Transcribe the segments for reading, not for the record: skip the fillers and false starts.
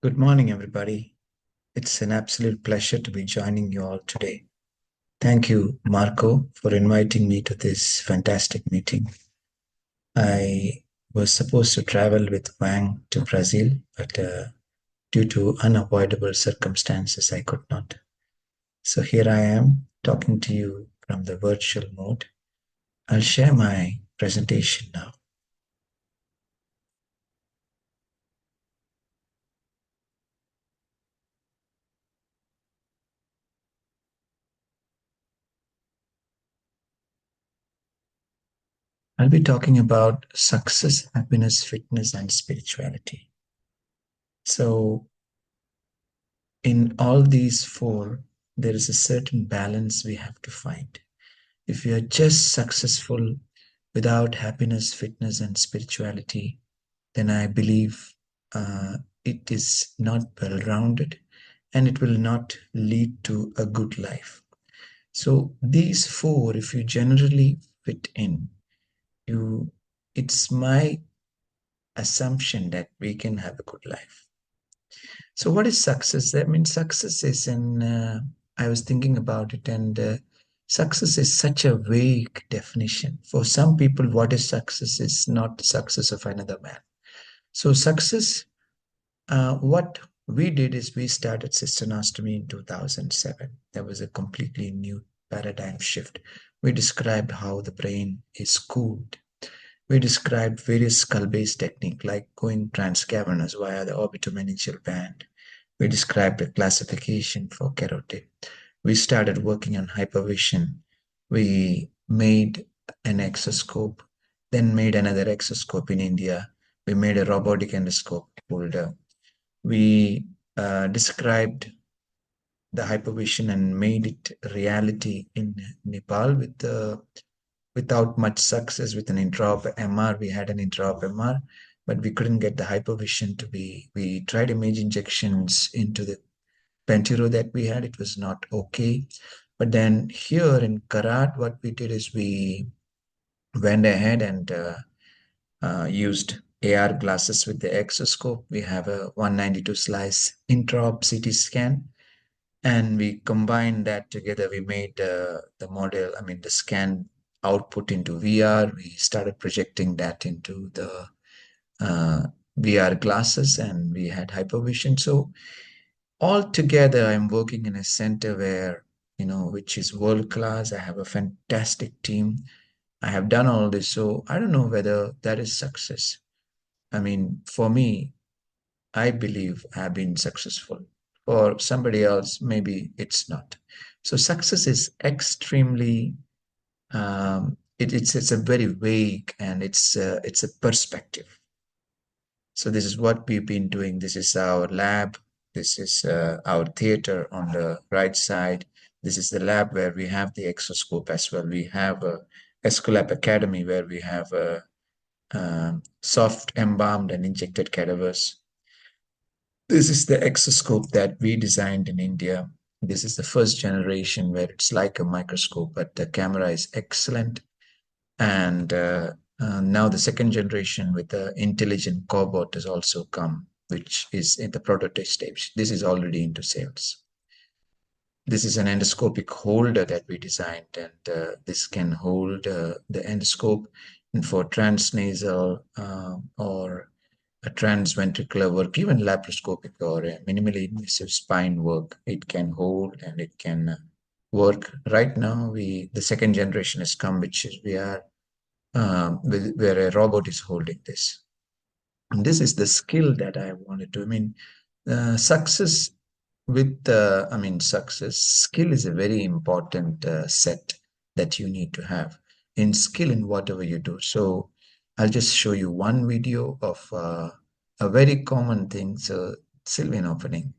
Good morning, everybody. It's an absolute pleasure to be joining you all today. Thank you, Marco, for inviting me to this fantastic meeting. I was supposed to travel with Wang to Brazil, but due to unavoidable circumstances, I could not. So here I am talking to you from the virtual mode. I'll share my presentation now. I'll be talking about success, happiness, fitness, and spirituality. So, in all these four, there is a certain balance we have to find. If we are just successful without happiness, fitness, and spirituality, then I believe it is not well rounded and it will not lead to a good life. So, these four, if you generally fit in, you it's my assumption that we can have a good life. So, what is success? I mean, success is I was thinking about it, and success is such a vague definition. For some people, what is success is not the success of another man. So, success, what we did is we started Sisternostomy in 2007. There was a completely new paradigm shift. We described how the brain is cooled. We described various skull-based techniques like going transcavernous via the orbitomeningeal band. We described a classification for carotid. We started working on hypervision. We made an exoscope, then made another exoscope in India. We made a robotic endoscope holder. We described the hypervision and made it reality in Nepal without much success with an intraop MR. We had an intraop MR, but we couldn't get the hypervision to be. We tried image injections into the Pentiro that we had. It was not okay. But then here in Karat, what we did is we went ahead and used AR glasses with the exoscope. We have a 192 slice intraop CT scan, and we combined that together. We made the model, I mean, the scan output into VR. We started projecting that into the VR glasses, and we had hypervision. So altogether, I'm working in a center where, which is world class. I have a fantastic team. I have done all this. So I don't know whether that is success. I mean, for me, I believe I have been successful. For somebody else, maybe it's not. So success is extremely, it's a very vague, and it's a perspective. So this is what we've been doing. This is our lab. This is our theater on the right side. This is the lab where we have the exoscope as well. We have a Escolab Academy where we have a soft embalmed and injected cadavers. This is the exoscope that we designed in India. This is the first generation where it's like a microscope, but the camera is excellent. And now the second generation with the intelligent cobot has also come, which is in the prototype stage. This is already into sales. This is an endoscopic holder that we designed, and this can hold the endoscope. And for transnasal or a transventricular work, even laparoscopic or a minimally invasive spine work, it can hold and it can work. Right now, the second generation has come, which is where a robot is holding this. And this is the skill that I wanted to. I mean, success success, skill is a very important set that you need to have in skill in whatever you do. So I'll just show you one video of a very common thing. So Sylvian opening.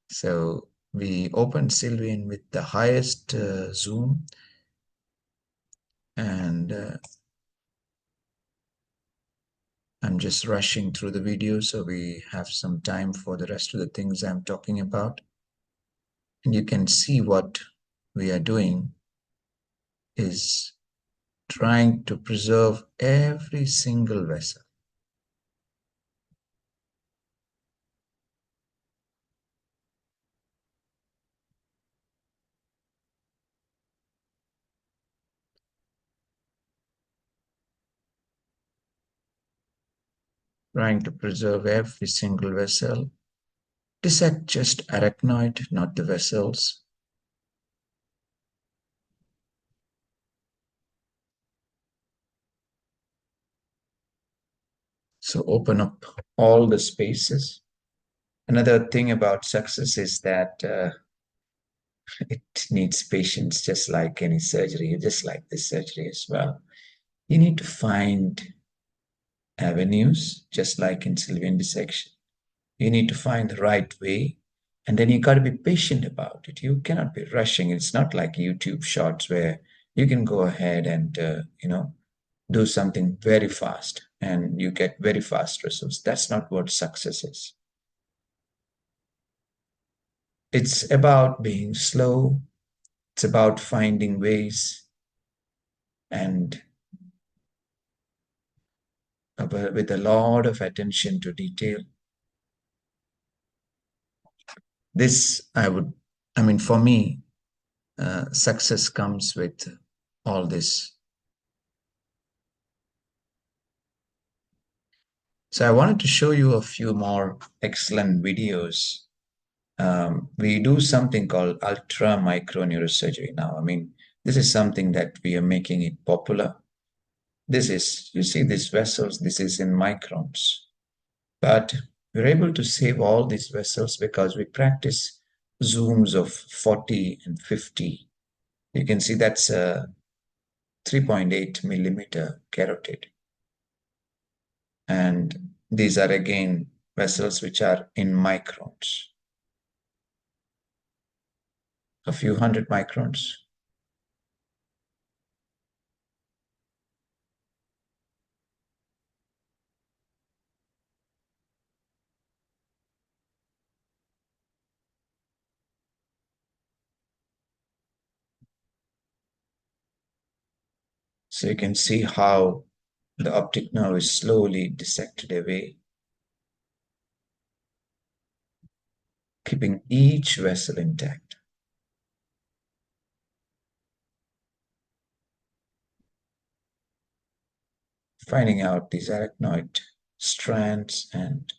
So we opened Sylvian with the highest zoom, and I'm just rushing through the video so we have some time for the rest of the things I'm talking about. And you can see what we are doing is trying to preserve every single vessel. trying to preserve every single vessel. Dissect just arachnoid, not the vessels. So open up all the spaces. Another thing about success is that it needs patience, just like any surgery, just like this surgery as well. You need to find avenues, just like in sylvian dissection. You need to find the right way, and then you got to be patient about it. You cannot be rushing. It's not like YouTube shorts where you can go ahead and do something very fast and you get very fast results. That's not what success is. It's about being slow. It's about finding ways and with a lot of attention to detail. This, I mean, for me, success comes with all this. So I wanted to show you a few more excellent videos. We do something called ultra micro neurosurgery now. I mean, this is something that we are making it popular. This is, you see these vessels, this is in microns. But we're able to save all these vessels because we practice zooms of 40 and 50. You can see that's a 3.8 millimeter carotid. And these are again vessels which are in microns, a few hundred microns. So you can see how the optic nerve is slowly dissected away, keeping each vessel intact. Finding out these arachnoid strands and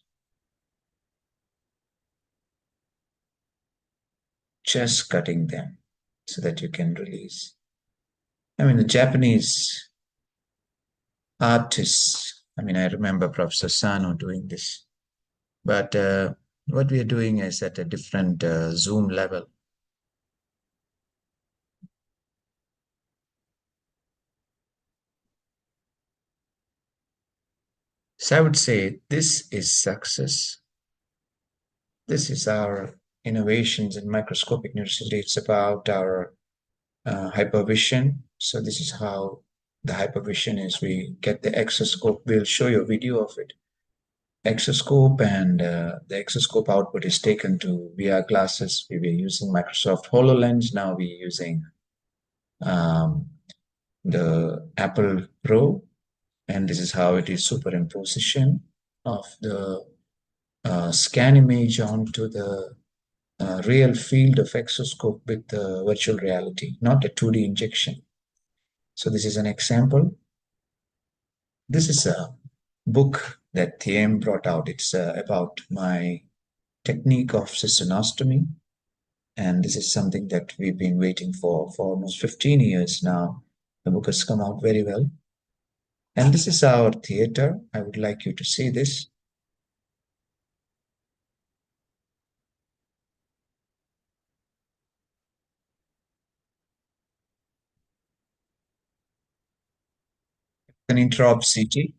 just cutting them so that you can release. I mean, the Japanese artists, I mean, I remember Professor Sano doing this, but what we are doing is at a different zoom level. So I would say this is success. This is our innovations in microscopic neurosurgery. It's about our hypervision. So this is how the hypervision is. We get the exoscope. We'll show you a video of it. Exoscope, and the exoscope output is taken to VR glasses. We were using Microsoft HoloLens. Now we're using um, the Apple Pro, and this is how it is superimposition of the scan image onto the real field of exoscope with virtual reality, not a 2D injection. So this is an example. This is a book that TM brought out. It's about my technique of cystonostomy. And this is something that we've been waiting for almost 15 years now. The book has come out very well. And this is our theater. I would like you to see this. An intraop CT.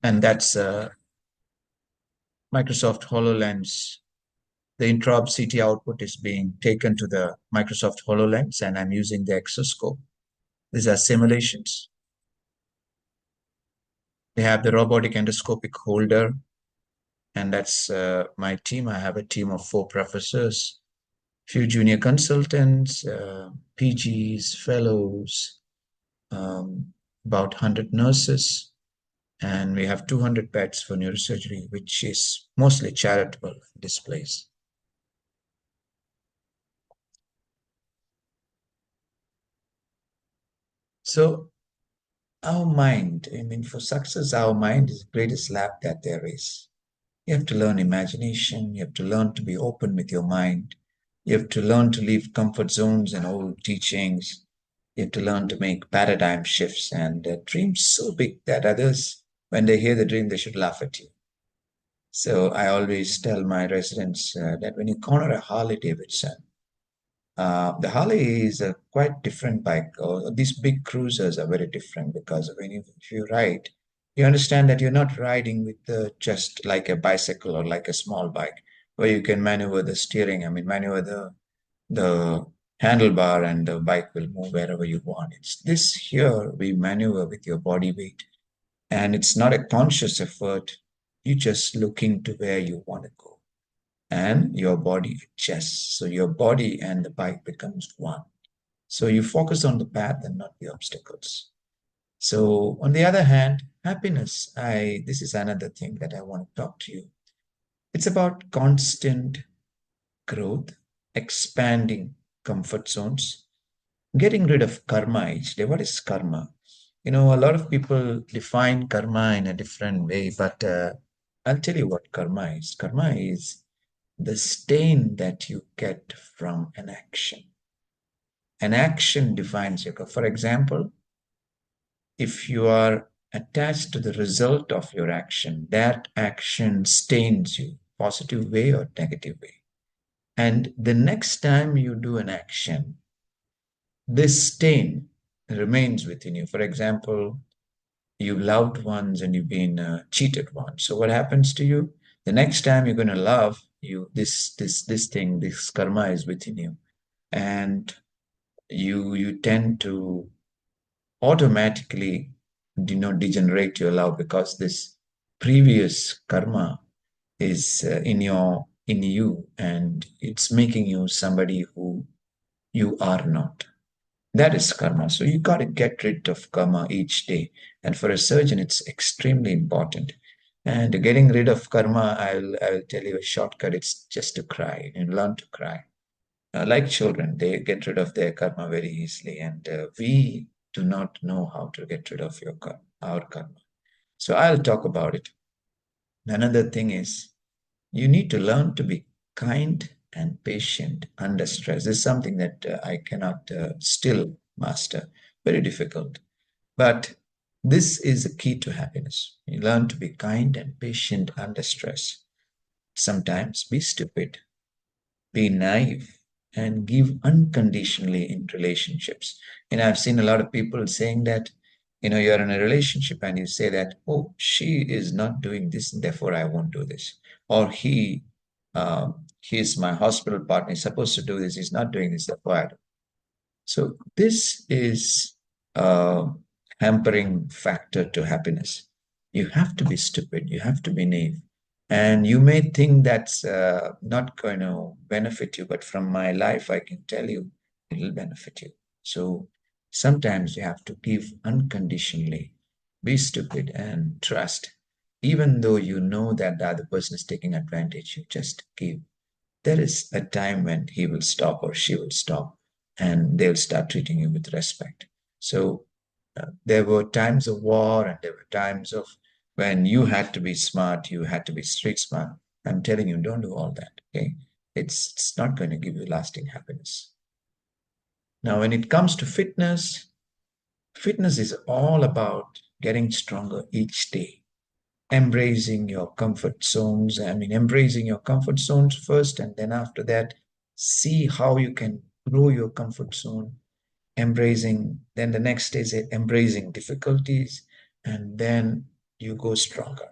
And that's Microsoft HoloLens. The intraop CT output is being taken to the Microsoft HoloLens, and I'm using the exoscope. These are simulations. They have the robotic endoscopic holder, and that's my team. I have a team of 4 professors, few junior consultants, PGs, fellows, about 100 nurses, and we have 200 beds for neurosurgery, which is mostly charitable in this place. So our mind, I mean, for success, our mind is the greatest lab that there is. You have to learn imagination. You have to learn to be open with your mind. You have to learn to leave comfort zones and old teachings. You have to learn to make paradigm shifts and dream so big that others, when they hear the dream, they should laugh at you. So I always tell my residents that when you corner a Harley Davidson, the Harley is a quite different bike. These big cruisers are very different because if you ride, you understand that you're not riding with just like a bicycle or like a small bike where you can maneuver the steering. I mean, maneuver the handlebar and the bike will move wherever you want. It's this here we maneuver with your body weight, and it's not a conscious effort. You're just looking to where you want to go and your body adjusts. So your body and the bike becomes one. So you focus on the path and not the obstacles. So on the other hand, happiness, this is another thing that I want to talk to you. It's about constant growth, expanding comfort zones, getting rid of karma each day. What is karma? A lot of people define karma in a different way, but I'll tell you what karma is. Karma is the stain that you get from an action. An action defines your. For example, if you are attached to the result of your action, that action stains you, positive way or negative way. And the next time you do an action, this stain remains within you. For example, you loved once and you've been cheated once. So what happens to you? The next time you're going to love, this thing, this karma is within you, and you tend to automatically degenerate your love because this previous karma is in you, and it's making you somebody who you are not. That is karma. So you got to get rid of karma each day. And for a surgeon, it's extremely important. And getting rid of karma, I'll tell you a shortcut. It's just to cry and learn to cry. Like children, they get rid of their karma very easily, and we do not know how to get rid of our karma. So I'll talk about it. Another thing is you need to learn to be kind and patient under stress. This is something that I cannot still master. Very difficult. But this is the key to happiness. You learn to be kind and patient under stress. Sometimes be stupid, be naive, and give unconditionally in relationships. I've seen a lot of people saying that, you're in a relationship and you say that, oh, she is not doing this, and therefore I won't do this. Or he's my hospital partner, he's supposed to do this, he's not doing this, therefore I do. So this is a hampering factor to happiness. You have to be stupid, you have to be naive. And you may think that's not going to benefit you, but from my life, I can tell you it'll benefit you. So sometimes you have to give unconditionally, be stupid and trust. Even though you know that the other person is taking advantage, you just give. There is a time when he will stop or she will stop, and they'll start treating you with respect. So there were times of war, and there were times of when you had to be smart, you had to be street smart. I'm telling you, don't do all that. Okay, it's not going to give you lasting happiness. Now, when it comes to fitness, fitness is all about getting stronger each day, embracing your comfort zones. I mean, embracing your comfort zones first, and then after that, see how you can grow your comfort zone. Embracing, then the next stage is embracing difficulties, and then you go stronger.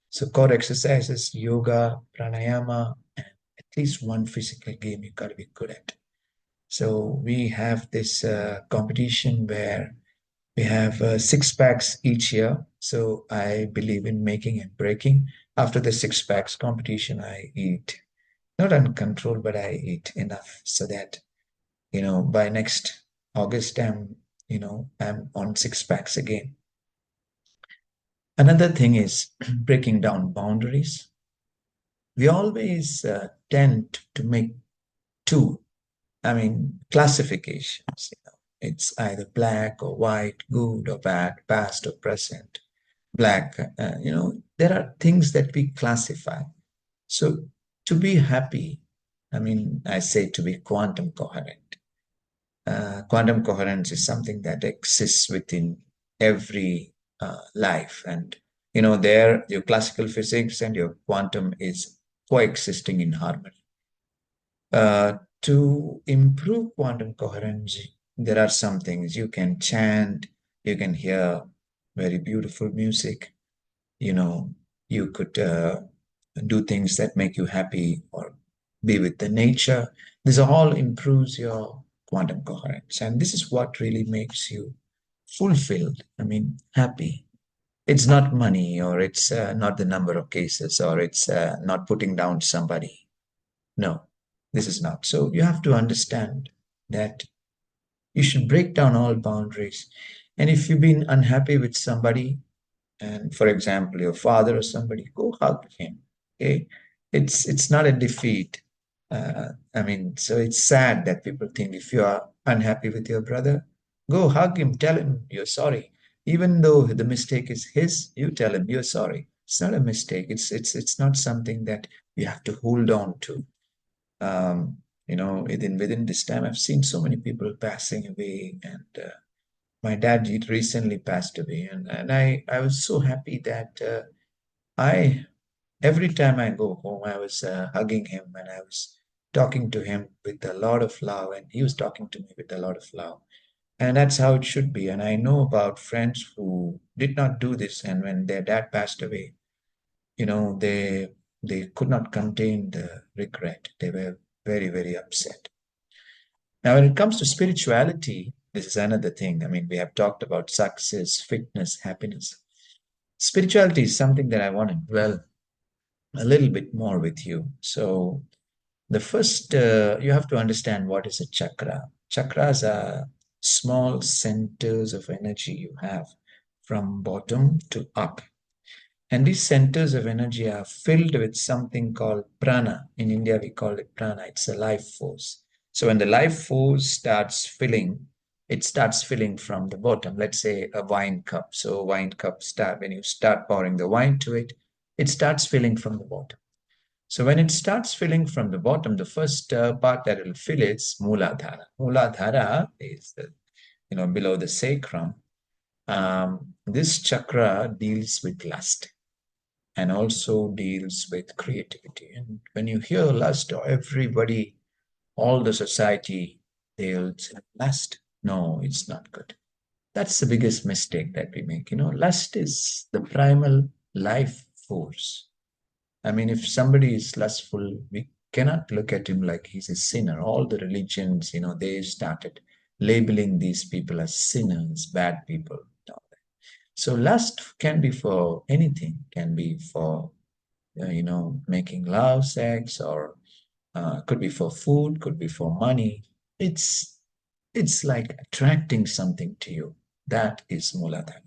So, core exercises, yoga, pranayama, and at least one physical game you got to be good at. So, we have this competition where we have six packs each year. So I believe in making and breaking. After the six packs competition, I eat not uncontrolled, but I eat enough so that, by next August, I'm on six packs again. Another thing is breaking down boundaries. We always tend to make two, I mean, classifications. It's either black or white, good or bad, past or present, black. There are things that we classify. So to be happy, I mean, I say to be quantum coherent. Quantum coherence is something that exists within every life. And, there, your classical physics and your quantum is coexisting in harmony. To improve quantum coherence, there are some things you can chant, you can hear very beautiful music, you know, you could do things that make you happy or be with the nature. This all improves your quantum coherence. And this is what really makes you fulfilled. I mean, happy. It's not money, or it's not the number of cases, or it's not putting down somebody. No, this is not. So you have to understand that you should break down all boundaries. And if you've been unhappy with somebody, and for example, your father or somebody, go hug him. Okay, it's not a defeat. I mean, so it's sad that people think if you are unhappy with your brother, go hug him, tell him you're sorry. Even though the mistake is his, you tell him you're sorry. It's not a mistake. It's not something that you have to hold on to. Within this time, I've seen so many people passing away, and my dad recently passed away, and I was so happy that I every time I go home, I was hugging him and I was talking to him with a lot of love, and he was talking to me with a lot of love. And that's how it should be. And I know about friends who did not do this, and when their dad passed away, they could not contain the regret. They were very, very upset. Now, when it comes to spirituality, this is another thing. I mean, we have talked about success, fitness, happiness. Spirituality is something that I want to dwell a little bit more with you. So, the first, you have to understand what is a chakra. Chakras are small centers of energy you have from bottom to up. And these centers of energy are filled with something called prana. In India, we call it prana. It's a life force. So when the life force starts filling, it starts filling from the bottom. Let's say a wine cup. So a wine cup when you start pouring the wine to it, it starts filling from the bottom. So when it starts filling from the bottom, the first part that it will fill is Muladhara. Muladhara is below the sacrum. This chakra deals with lust and also deals with creativity. And when you hear lust, everybody, all the society, they'll say, lust. No, it's not good. That's the biggest mistake that we make. Lust is the primal life force. I mean, if somebody is lustful, we cannot look at him like he's a sinner. All the religions, they started labeling these people as sinners, bad people. So lust can be for anything, can be for making love, sex, or could be for food, could be for money. It's like attracting something to you. That is Muladhara.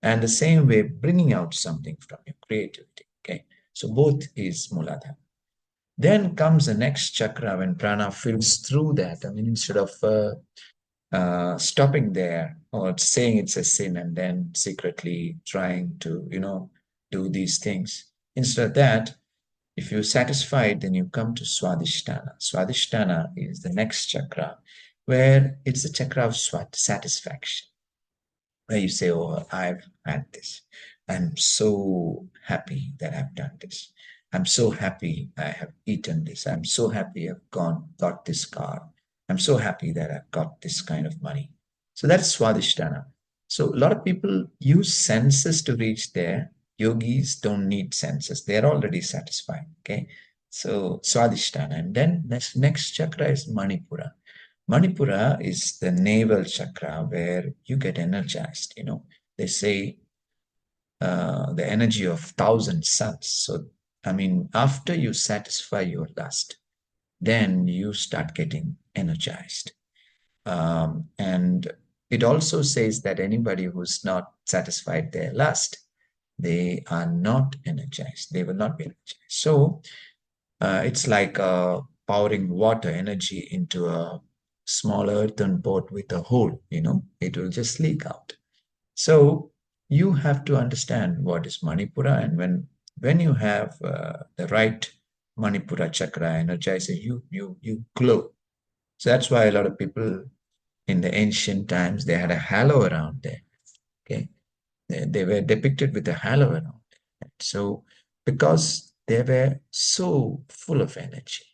And the same way, bringing out something from your creativity. Okay, so both is Muladhara. Then comes the next chakra when prana fills through that. I mean, instead of stopping there or saying it's a sin and then secretly trying to, do these things. Instead of that, if you're satisfied, then you come to Swadhisthana. Swadhisthana is the next chakra, where it's the chakra of satisfaction, where you say, oh, I've had this. I'm so happy that I've done this. I'm so happy I have eaten this. I'm so happy I've got this car. I'm so happy that I've got this kind of money. So that's Swadhisthana. So a lot of people use senses to reach there. Yogis don't need senses. They're already satisfied. Okay. So Swadhisthana. And then next chakra is Manipura. Manipura is the navel chakra where you get energized. They say the energy of 1,000 suns. So, I mean, after you satisfy your lust, then you start getting energized. And it also says that anybody who's not satisfied their lust, they are not energized. They will not be energized. So it's like pouring water energy into a small earthen pot with a hole, it will just leak out. So you have to understand what is Manipura, and when you have the right Manipura chakra energizer, you glow. So that's why a lot of people in the ancient times they had a halo around there. Okay, they were depicted with a halo around it. So because they were so full of energy.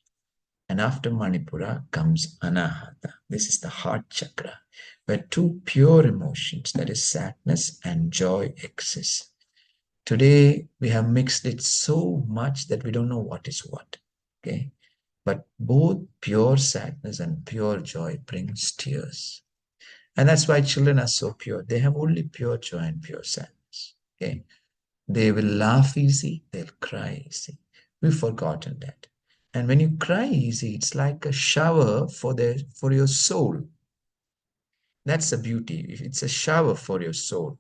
And after Manipura comes Anahata. This is the heart chakra, where two pure emotions, that is sadness and joy, exist. Today, we have mixed it so much that we don't know what is what. Okay. But both pure sadness and pure joy brings tears. And that's why children are so pure. They have only pure joy and pure sadness. Okay. They will laugh easy, they'll cry easy. We've forgotten that. And when you cry easy, it's like a shower for your soul. That's the beauty. It's a shower for your soul.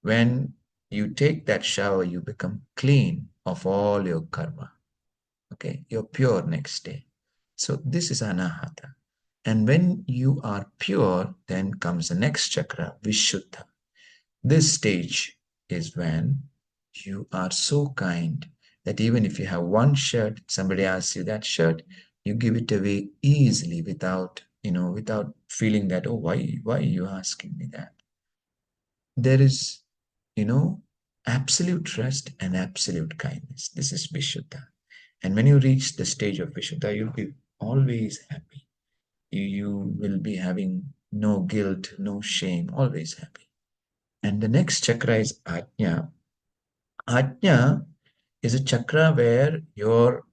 When you take that shower, you become clean of all your karma. Okay, you're pure next day. So this is anahata. And when you are pure, then comes the next chakra, Vishuddha. This stage is when you are so kind that even if you have one shirt, somebody asks you that shirt, you give it away easily without feeling that, oh, why are you asking me that? There is, you know, absolute trust and absolute kindness. This is Vishuddha. And when you reach the stage of Vishuddha, you'll be always happy. You will be having no guilt, no shame, always happy. And the next chakra is Ajna. Ajna is a chakra where your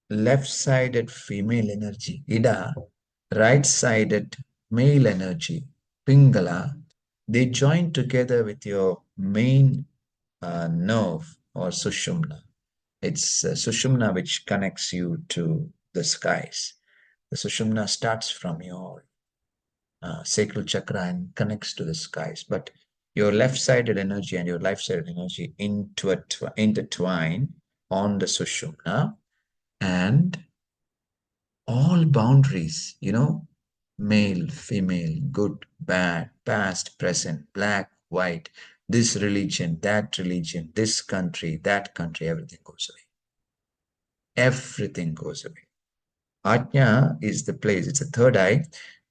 left-sided female energy, Ida, right-sided male energy, Pingala, they join together with your main nerve or Sushumna. It's Sushumna which connects you to the skies. The Sushumna starts from your sacral chakra and connects to the skies. But your left-sided energy and your right-sided energy intertwine on the Sushumna, and all boundaries, male, female, good, bad, past, present, black, white, this religion, this country, that country, everything goes away. Everything goes away. Ajna is the place, it's a third eye.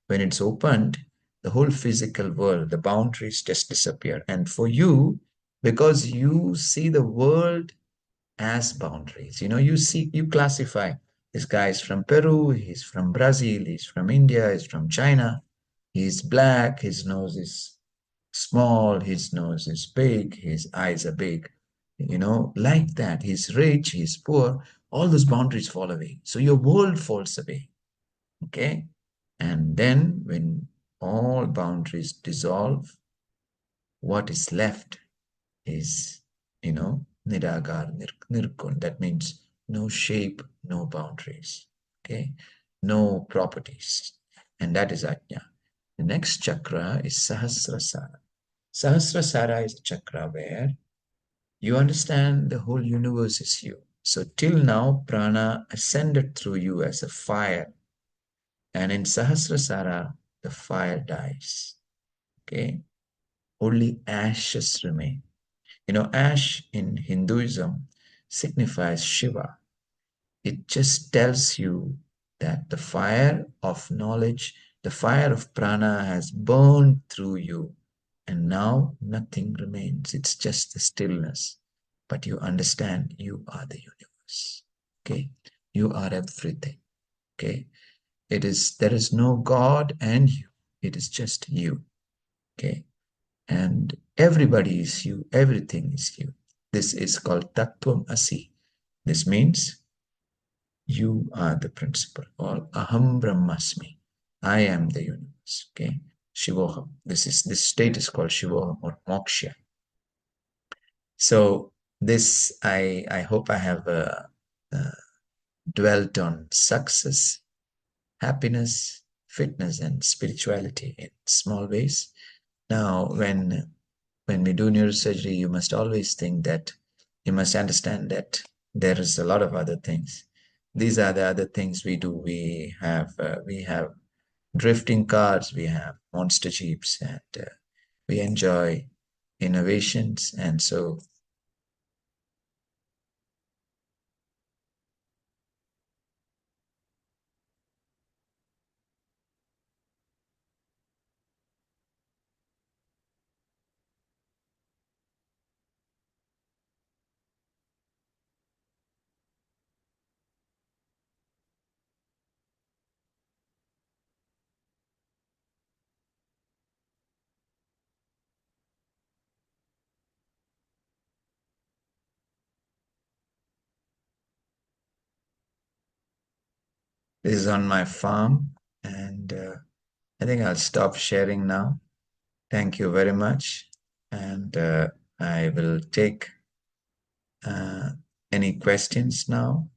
When it's opened, the whole physical world, the boundaries just disappear. And for you, because you see the world as boundaries, you classify this guy is from Peru, he's from Brazil, he's from India, he's from China, he's black, his nose is small, his nose is big, his eyes are big, like that. He's rich, he's poor, all those boundaries fall away. So your world falls away. Okay. And then when all boundaries dissolve, what is left is, Niragar, Nirgun. That means no shape, no boundaries. Okay. No properties. And that is Ajna. The next chakra is Sahasrasara. Sahasrasara is the chakra where you understand the whole universe is you. So till now, prana ascended through you as a fire. And in Sahasrasara, the fire dies. Okay. Only ashes remain. Ash in Hinduism signifies Shiva. It just tells you that the fire of knowledge, the fire of prana has burned through you, and now nothing remains. It's just the stillness. But you understand you are the universe. Okay. You are everything. Okay. There is no God and you. It is just you. Okay. And everybody is you. Everything is you. This is called Tattvam Asi. This means you are the principle, or Aham Brahmasmi. I am the universe. Okay. Shivoham. This state is called Shivoham or Moksha. So this I hope I have dwelt on success, happiness, fitness, and spirituality in small ways. Now, when we do neurosurgery, you must always think that you must understand that there is a lot of other things. These are the other things we do. We have drifting cars, we have monster jeeps, and we enjoy innovations. And so this is on my farm, and I think I'll stop sharing now. Thank you very much. And I will take uh, any questions now.